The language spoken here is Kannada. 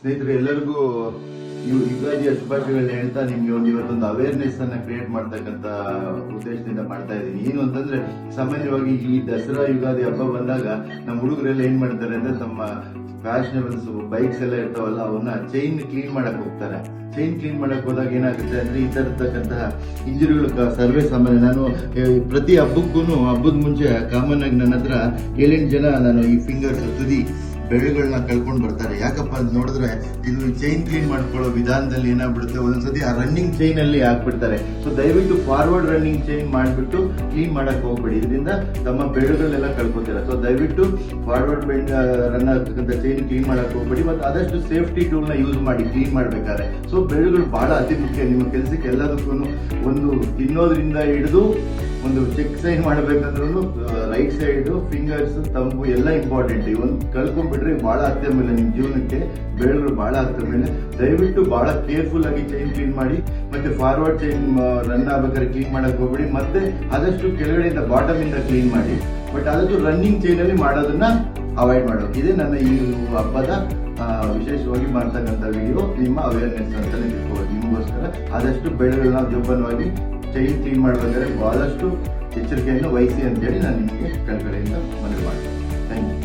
ಸ್ನೇಹಿತರೆ, ಎಲ್ಲರಿಗೂ ಯುಗಾದಿಯ ಶುಭಾಶಯಗಳನ್ನ ಹೇಳ್ತಾ ನಿಮ್ಗೆ ಇವತ್ತೊಂದು ಅವೇರ್ನೆಸ್ ಅನ್ನ ಕ್ರಿಯೇಟ್ ಮಾಡ್ತಕ್ಕಂತ ಉದ್ದೇಶದಿಂದ ಮಾಡ್ತಾ ಇದ್ದೀನಿ. ಏನು ಅಂತಂದ್ರೆ, ಸಾಮಾನ್ಯವಾಗಿ ಈ ದಸರಾ ಯುಗಾದಿ ಹಬ್ಬ ಬಂದಾಗ ನಮ್ಮ ಹುಡುಗರೆಲ್ಲ ಏನ್ ಮಾಡ್ತಾರೆ ಅಂದ್ರೆ, ತಮ್ಮ ಫ್ಯಾಷನಬಲ್ಸ್ ಬೈಕ್ಸ್ ಎಲ್ಲ ಇರ್ತಾವಲ್ಲ, ಅವನ್ನ ಚೈನ್ ಕ್ಲೀನ್ ಮಾಡಕ್ ಹೋಗ್ತಾರೆ. ಚೈನ್ ಕ್ಲೀನ್ ಮಾಡಕ್ ಹೋದಾಗ ಏನಾಗುತ್ತೆ ಅಂದ್ರೆ, ಈ ತರತಕ್ಕಂತಹ ಇಂಜುರಿಗಳು ಸರ್ವೇ ಸಾಮಾನ್ಯ. ನಾನು ಪ್ರತಿ ಹಬ್ಬದ ಮುಂಚೆ ಕಾಮನ್ ಆಗಿ ನನ್ನ ಹತ್ರ 7-8 ಜನ ನಾನು ಈ ಫಿಂಗರ್ಸ್ ತುದಿ ಬೆರಳುಗಳನ್ನ ಕಳ್ಕೊಂಡು ಬರ್ತಾರೆ. ಯಾಕಪ್ಪ ಅಂತ ನೋಡಿದ್ರೆ, ಇದು ಚೈನ್ ಕ್ಲೀನ್ ಮಾಡ್ಕೊಳ್ಳೋ ವಿಧಾನದಲ್ಲಿ ಏನಾಗ್ಬಿಡುತ್ತೆ, ಒಂದೊಂದ್ಸತಿ ಆ ರನ್ನಿಂಗ್ ಚೈನ್ ಅಲ್ಲಿ ಹಾಕ್ಬಿಡ್ತಾರೆ. ಸೊ ದಯವಿಟ್ಟು ಫಾರ್ವರ್ಡ್ ರನ್ನಿಂಗ್ ಚೈನ್ ಮಾಡ್ಬಿಟ್ಟು ಕ್ಲೀನ್ ಮಾಡಕ್ ಹೋಗ್ಬೇಡಿ, ಇದರಿಂದ ತಮ್ಮ ಬೆರಳುಗಳೆಲ್ಲ ಕಳ್ಕೊತಾರೆ. ಸೊ ದಯವಿಟ್ಟು ಫಾರ್ವರ್ಡ್ ರನ್ ಆಗ್ತಕ್ಕಂಥ ಚೈನ್ ಕ್ಲೀನ್ ಮಾಡಕ್ ಹೋಗ್ಬೇಡಿ, ಮತ್ತು ಆದಷ್ಟು ಸೇಫ್ಟಿ ಟೂಲ್ ನ ಯೂಸ್ ಮಾಡಿ ಕ್ಲೀನ್ ಮಾಡ್ಬೇಕಾದ್ರೆ. ಸೊ ಬೆರಳುಗಳು ಬಹಳ ಅತಿ ಮುಖ್ಯ ನಿಮ್ಮ ಕೆಲಸಕ್ಕೆ. ಎಲ್ಲದಕ್ಕೂ ಒಂದು ತಿನ್ನೋದ್ರಿಂದ ಹಿಡಿದು ಒಂದು ಚೆಕ್ ಸೈನ್ ಮಾಡಬೇಕಂದ್ರೂ ರೈಟ್ ಸೈಡ್ ಫಿಂಗರ್ಸ್, ತಂಬು ಎಲ್ಲ ಇಂಪಾರ್ಟೆಂಟ್. ಇವೊಂದು ಕಳ್ಕೊಂಡ್ಬಿಟ್ರೆ ಬಹಳ ಹತ್ತಿರ ಮೇಲೆ ನಿಮ್ಮ ಜೀವನಕ್ಕೆ ಬೆರಳುಗಳು ಬಹಳ ಹತ್ತಿರ ಮೇಲೆ. ದಯವಿಟ್ಟು ಬಹಳ ಕೇರ್ಫುಲ್ ಆಗಿ ಚೈನ್ ಕ್ಲೀನ್ ಮಾಡಿ, ಮತ್ತೆ ಫಾರ್ವರ್ಡ್ ಚೈನ್ ರನ್ ಆಗ್ಬೇಕಾದ್ರೆ ಕ್ಲೀನ್ ಮಾಡಕ್ ಹೋಗ್ಬೇಡಿ, ಮತ್ತೆ ಆದಷ್ಟು ಕೆಳಗಡೆಯಿಂದ ಬಾಟಮ್ ಇಂದ ಕ್ಲೀನ್ ಮಾಡಿ. ಬಟ್ ಆದಷ್ಟು ರನ್ನಿಂಗ್ ಚೈನ್ ಅಲ್ಲಿ ಮಾಡೋದನ್ನ ಅವಾಯ್ಡ್ ಮಾಡೋದು. ಇದೇ ನನ್ನ ಈ ಹಬ್ಬದ ವಿಶೇಷವಾಗಿ ಮಾಡ್ತಕ್ಕಂಥ ವಿಡಿಯೋ, ನಿಮ್ಮ ಅವೇರ್ನೆಸ್ ಅಂತಾನೆ ತಿಳ್ಕೊಳ್ಳೋದು. ನಿಮಗೋಸ್ಕರ ಆದಷ್ಟು ಬೆರಳುಗಳನ್ನ ಜೋಪಾನವಾಗಿ ಚೈನ್ ಕ್ಲೀನ್ ಮಾಡಬೇಕಾದ್ರೆ ಬಹಳಷ್ಟು ಎಚ್ಚರಿಕೆಯನ್ನು ವಹಿಸಿ ಅಂತೇಳಿ ನಾನು ನಿಮಗೆ ಕಳಕಳಿಯಿಂದ ಮನವಿ ಮಾಡ್ತೀನಿ. Thank you.